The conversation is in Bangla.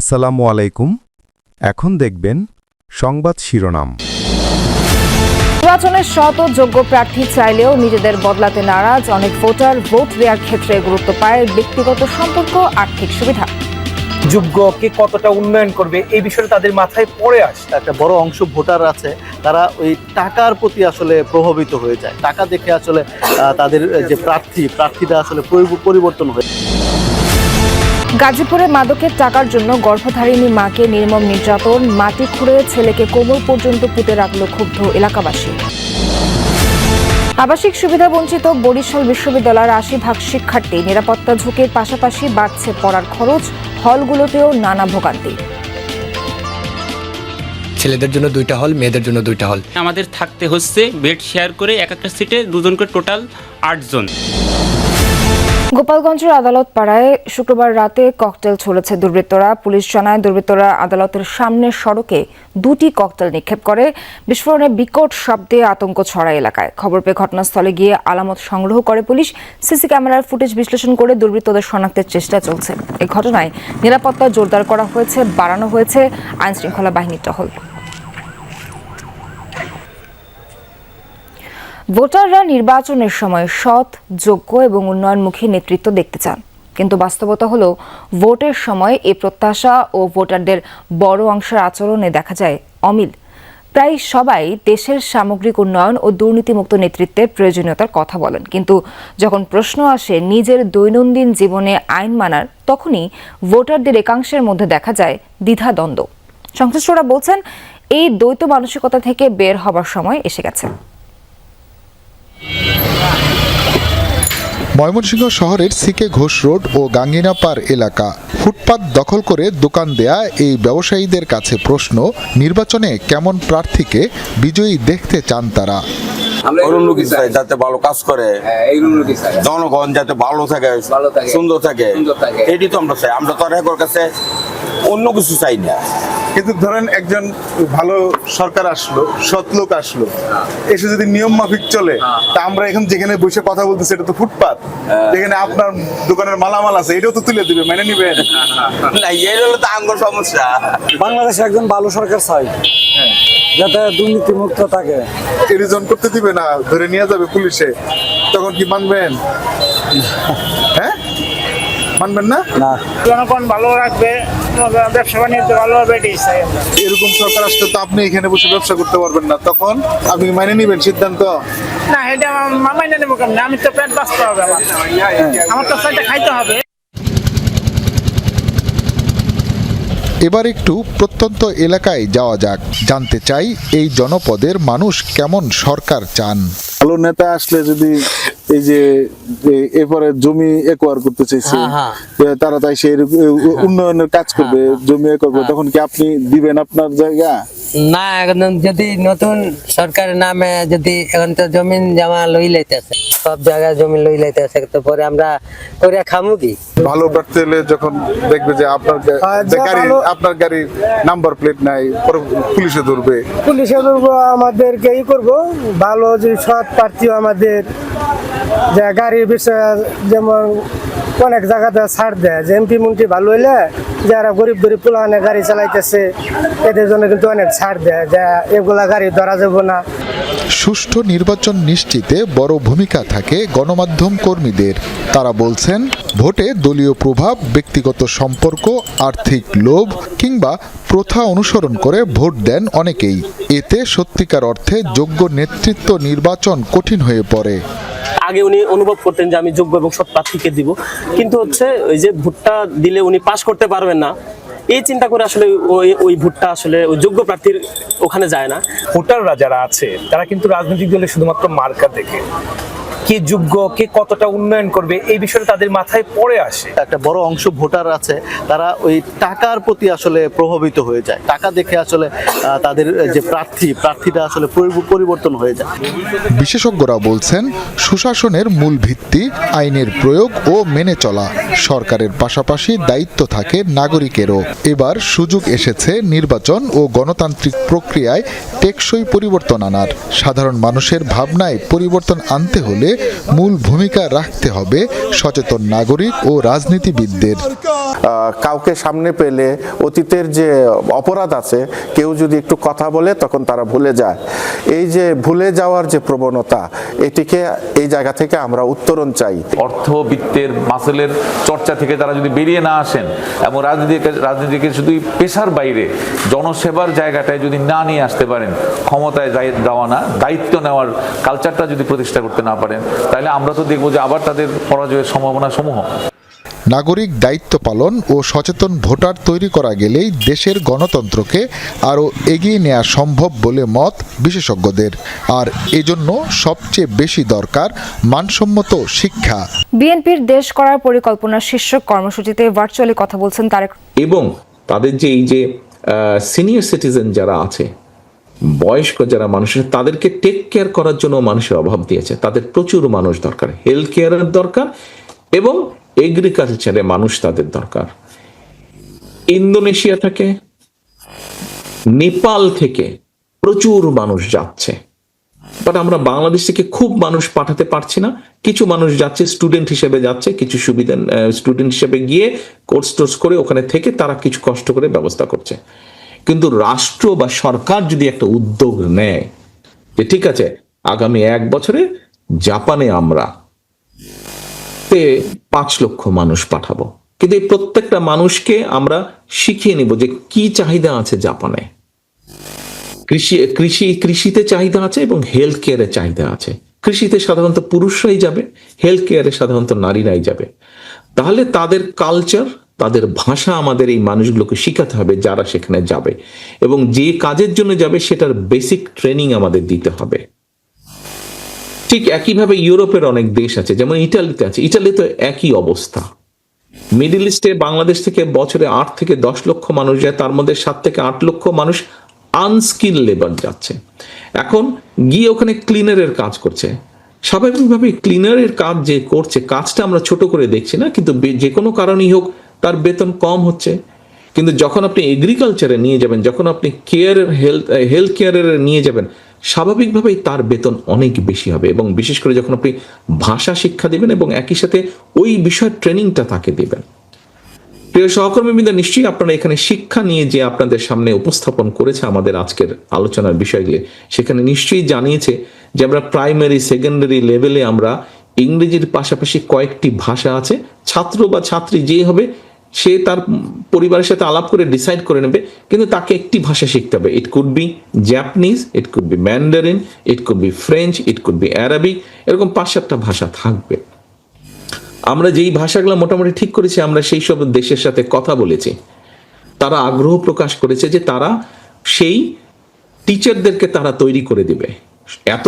আসসালামু আলাইকুম। এখন দেখবেন সংবাদ শিরোনাম। নির্বাচনে সৎ ও যোগ্য প্রার্থী চাইলেও নিজেদের বদলাতে নারাজ অনেক ভোটার। ভোট দেওয়ার ক্ষেত্রে গুরুত্ব পায় ব্যক্তিগত সম্পর্ক, আর্থিক সুবিধা। যোগ্যকে কতটা উন্নয়ন করবে এই বিষয়ে তাদের মাথায় পড়ে আসে। একটা বড় অংশ ভোটার আছে, তারা ওই টাকার প্রতি আসলে প্রভাবিত হয়ে যায়। টাকা দেখে আসলে তাদের যে প্রার্থীটা আসলে পরিবর্তন হয়ে যায়। গাজীপুরে মাদকের টাকার জন্য গর্ভধারিণী মাকে নির্মম নির্যাতন, মাটি খুঁড়ে ছেলেকে কোমর পর্যন্ত পুঁতে রাখল ক্ষুব্ধ এলাকাবাসী। আবাসিক সুবিধা বঞ্চিত বরিশাল বিশ্ববিদ্যালয়ের ৮০% শিক্ষার্থী। নিরাপত্তা ঝুঁকির পাশাপাশি বাড়ছে পড়ার খরচ, হলগুলোতেও নানা ভোগান্তি। ছেলেদের জন্য 2টা হল, মেয়েদের জন্য 2টা হল। আমাদের থাকতে হচ্ছে বেড শেয়ার করে এক একটা সিটে 2 জন করে, টোটাল 8 জন। গোপালগঞ্জের আদালত পাড়ায় শুক্রবার রাতে ককটেল ছুড়েছে দুর্বৃত্তরা। পুলিশ জানায় দুর্বৃত্তরা আদালতের সামনের সড়কে 2টি ককটেল নিক্ষেপ করে। বিস্ফোরণে বিকট শব্দে আতঙ্ক ছড়ায় এলাকায়। খবর পেয়ে ঘটনাস্থলে গিয়ে আলামত সংগ্রহ করে পুলিশ। সিসি ক্যামেরার ফুটেজ বিশ্লেষণ করে দুর্বৃত্তদের শনাক্তের চেষ্টা চলছে। এই ঘটনায় নিরাপত্তা জোরদার করা হয়েছে, বাড়ানো হয়েছে আইনশৃঙ্খলা বাহিনীর টহল। ভোটাররা নির্বাচনের সময় সৎ, যোগ্য এবং উন্নয়নমুখী নেতৃত্ব দেখতে চান, কিন্তু বাস্তবতা হলো ভোটের সময় এই প্রত্যাশা ও ভোটারদের বড় অংশের আচরণে দেখা যায় অমিল। প্রায় সবাই দেশের সামগ্রিক উন্নয়ন ও দুর্নীতিমুক্ত নেতৃত্বের প্রয়োজনীয়তার কথা বলেন, কিন্তু যখন প্রশ্ন আসে নিজের দৈনন্দিন জীবনে আইন মানার, তখনই ভোটারদের একাংশের মধ্যে দেখা যায় দ্বিধাদ্বন্দ্ব। সংশ্লিষ্টরা বলছেন এই দ্বৈত মানসিকতা থেকে বের হবার সময় এসে গেছে। ময়মনসিংহ শহরের সিকে ঘোষ রোড ও গাঙ্গিনাপাড় এলাকা ফুটপাত দখল করে দোকান দেয়া এই ব্যবসায়ীদের কাছে প্রশ্ন, নির্বাচনে কেমন প্রার্থীকে বিজয়ী দেখতে চান তারা। যাতে ভালো কাজ করে, জনগণ যাতে ভালো থাকে, সুন্দর থাকে, এটি তো আমরা চাই। আমরা তো আর এর কাছে অন্য কিছু চাই না। কিন্তু ধরেন একজন ভালো সরকার আসলো, সৎ লোক আসলো, এসে যদি নিয়ম মাফিক চলে, তা আমরা এখন যেখানে বসে কথা বলতেছি এটা তো ফুটপাত, যেখানে আপনার দোকানের মালামাল আছে এটাও তো তুলে দিবে, মেনে নিবেন না? এই হলো তো আঙ্গুর সমস্যা। বাংলাদেশে একজন ভালো সরকার চাই, যাতে দুর্নীতি মুক্ত থাকে। রিজন করতে দিবে না, ধরে নিয়ে যাবে পুলিশে, তখন কি মানবেন? হ্যাঁ, মানবেন না? জনগণ ভালো রাখবে, ব্যবসা বাণিজ্য ভালো হবে, এটাই চাই। এরকম সরকার আসলে তো আপনি এখানে বসে ব্যবসা করতে পারবেন না, তখন আপনি মেনে নিবেন সিদ্ধান্ত? না, এটা মাইনে নেবো কেমন? আমি তো পেট বাঁচতে হবে, আমার তো সেটা খাইতে হবে। এবার একটু প্রত্যন্ত এলাকায় যাওয়া যাক, জানতে চাই এই জনপদের মানুষ কেমন সরকার চান। ভালো নেতা আসলে যদি এই যে এরপরে জমি একোয়ার করতে চাইছে, তারা তাই সে উন্নয়নের কাজ করবে, জমি একোয়ার করবে, তখন কি আপনি দিবেন আপনার জায়গা? না, এখন যদি নতুন সরকারের নামে যদি এখন তো জমিন জমা লই লাইতেছে, সব জায়গায় জমি লই লাইতেছে, তো পরে আমরা করে খামু কি? ভালো প্রার্থী হলে যখন দেখবে যে আপনার গাড়ির নাম্বার প্লেট নাই, পুলিশে ধরবে, আমাদেরকে ই করবো। ভালো যে সৎ প্রার্থী আমাদের, যে গাড়ির বিষয়ে যেমন অনেক জায়গাতে ছাড় দেয়, যে এমপি মন্ত্রী ভালো হইলে যারা গরিব পোলানে গাড়ি চালাইতেছে এদের জন্য কিন্তু অনেক ছাড় দেয়, যে এগুলা গাড়ি ধরা যাবে না। সুষ্ঠু নির্বাচন নিশ্চিতে বড় ভূমিকা থাকে গণমাধ্যম কর্মীদের। তারা বলছেন ভোটে দলীয় প্রভাব, ব্যক্তিগত সম্পর্ক, আর্থিক লোভ কিংবা প্রথা অনুসরণ করে ভোট দেন অনেকেই। এতে সত্যিকার অর্থে যোগ্য নেতৃত্ব নির্বাচন কঠিন হয়ে পড়ে। আগে উনি অনুভব করতেন যে আমি যোগ্য এবং সৎ প্রার্থীকে দিব, কিন্তু হচ্ছে ওই যে ভোটটা দিলে উনি পাস করতে পারবেন না, এই চিন্তা করে আসলে ওই ভোটটা আসলে ওই যোগ্য প্রার্থীর ওখানে যায় না। ভোটাররা যারা আছে তারা কিন্তু রাজনৈতিক দলে শুধুমাত্র মার্কা দেখে, কে যোগ্য, কে কতটা উন্নয়ন করবে এই বিষয়ে তাদের মাথায় পড়ে আসে। একটা বড় অংশ ভোটার আছে, তারা ওই টাকার প্রতি আসলে প্রভাবিত হয়ে যায়। টাকা দেখে আসলে তাদের যে প্রার্থীটা আসলে পরিবর্তন হয়ে যায়। বিশেষজ্ঞরা বলছেন সুশাসনের মূল ভিত্তি আইনের প্রয়োগ ও মেনে চলা। সরকারের পাশাপাশি দায়িত্ব থাকে নাগরিকেরও। এবার সুযোগ এসেছে নির্বাচন ও গণতান্ত্রিক প্রক্রিয়ায় টেকসই পরিবর্তন আনার। সাধারণ মানুষের ভাবনায় পরিবর্তন আনতে হলে মূল ভূমিকা রাখতে হবে সচেতন নাগরিক ও রাজনীতিবিদদের। কাউকে সামনে পেলে অতীতের যে অপরাধ আছে কেউ যদি একটু কথা বলে তখন তারা ভুলে যায়। এই যে ভুলে যাওয়ার যে প্রবণতা, এটিকে এই জায়গা থেকে আমরা উত্তরণ চাই। অর্থবিত্তের মাসলের চর্চা থেকে তারা যদি বেরিয়ে না আসেন এবং রাজনীতিকে শুধু পেশার বাইরে জনসেবার জায়গাটায় যদি না নিয়ে আসতে পারেন, ক্ষমতায় যাওয়া না, দায়িত্ব নেওয়ার কালচারটা যদি প্রতিষ্ঠা করতে না পারেন, তাহলে আমরা তো দেখবো যে আবার তাদের পরাজয়ের সম্ভাবনা সমূহ। নাগরিক দায়িত্ব পালন ও সচেতন ভোটার তৈরি করা গেলেই দেশের গণতন্ত্রকে আরও এগিয়ে নেওয়া সম্ভব বলে মত বিশেষজ্ঞদের। আর এজন্য সবচেয়ে বেশি দরকার মানসম্মত শিক্ষা। বিএনপির দেশ করার পরিকল্পনা শীর্ষক কর্মসূচিতে ভার্চুয়ালি কথা বলছেন তারেক। এবং তাদের যে এই যে সিনিয়র সিটিজেন যারা আছে, বয়স্ক যারা মানুষের, তাদেরকে টেক কেয়ার করার জন্য মানুষের অভাব দিয়েছে। তাদের প্রচুর মানুষ দরকার, হেলথ কেয়ারের দরকার এবং এগ্রিকালচারে মানুষ তাদের দরকার। ইন্দোনেশিয়া থেকে, নেপাল থেকে প্রচুর মানুষ যাচ্ছে, বাট আমরা বাংলাদেশ থেকে খুব মানুষ পাঠাতে পারছি না। কিছু মানুষ যাচ্ছে, স্টুডেন্ট হিসেবে যাচ্ছে, কিছু সুবিধা স্টুডেন্ট হিসেবে গিয়ে কোর্স টোর্স করে ওখানে থেকে তারা কিছু কষ্ট করে ব্যবস্থা করছে। কিন্তু রাষ্ট্র বা সরকার যদি একটা উদ্যোগ নেয় যে ঠিক আছে আগামী 1 বছরে জাপানে আমরা 5 লক্ষ মানুষ পাঠাবো, কিন্তু এই প্রত্যেকটা মানুষকে আমরা শিখিয়ে নিব যে কি চাহিদা আছে জাপানে। কৃষিতে চাহিদা আছে এবং হেলথ কেয়ারের চাহিদা আছে। কৃষিতে সাধারণত পুরুষরাই যাবে, হেলথ কেয়ারে সাধারণত নারীরাই যাবে। তাহলে তাদের কালচার, তাদের ভাষা আমাদের এই মানুষগুলোকে শিখাতে হবে যারা সেখানে যাবে, এবং যে কাজের জন্য যাবে সেটার বেসিক ট্রেনিং আমাদের দিতে হবে। ঠিক একইভাবে ইউরোপের অনেক দেশ আছে, যেমন ইটালিতে আছে। ইটালিতে একই অবস্থা। মিডল ইস্টে বাংলাদেশ থেকে বছরে 8 থেকে 10 লক্ষ মানুষ যায়, তার মধ্যে 7 থেকে 8 লক্ষ মানুষ আনস্কিল লেবার যাচ্ছে। এখন গিয়ে ওখানে ক্লিনারের কাজ করছে। স্বাভাবিকভাবে ক্লিনারের কাজ যে করছে, কাজটা আমরা ছোট করে দেখছি না, কিন্তু যে কোনো কারণেই হোক তার বেতন কম হচ্ছে। কিন্তু যখন আপনি এগ্রিকালচারে নিয়ে যাবেন, যখন আপনি হেলথ কেয়ারের নিয়ে যাবেন, স্বাভাবিকভাবেই তার বেতন অনেক বেশি হবে। এবং বিশেষ করে যখন আপনি ভাষা শিক্ষা দিবেন এবং একই সাথে ওই বিষয়ের ট্রেনিংটা তাকে দিবেন। প্রিয় সহকর্মীবৃন্দ, নিশ্চয়ই আপনারা এখানে শিক্ষা নিয়ে যে আপনাদের সামনে উপস্থাপন করেছে আমাদের আজকের আলোচনার বিষয়গুলি, সেখানে নিশ্চয়ই জানিয়েছে যে আমরা প্রাইমারি সেকেন্ডারি লেভেলে আমরা ইংরেজির পাশাপাশি কয়েকটি ভাষা আছে। ছাত্র বা ছাত্রী যে হবে সে তার পরিবারের সাথে আলাপ করে ডিসাইড করে নেবে, কিন্তু তাকে একটি ভাষা শিখতে হবে। It could be Japanese, it could be Mandarin, it could be French, it could be Arabic, এরকম 5-7টা ভাষা থাকবে। আমরা যেই ভাষাগুলো মোটামুটি ঠিক করেছি, আমরা সেই সব দেশের সাথে কথা বলেছি, তারা আগ্রহ প্রকাশ করেছে যে তারা সেই টিচারদেরকে তারা তৈরি করে দিবে। এত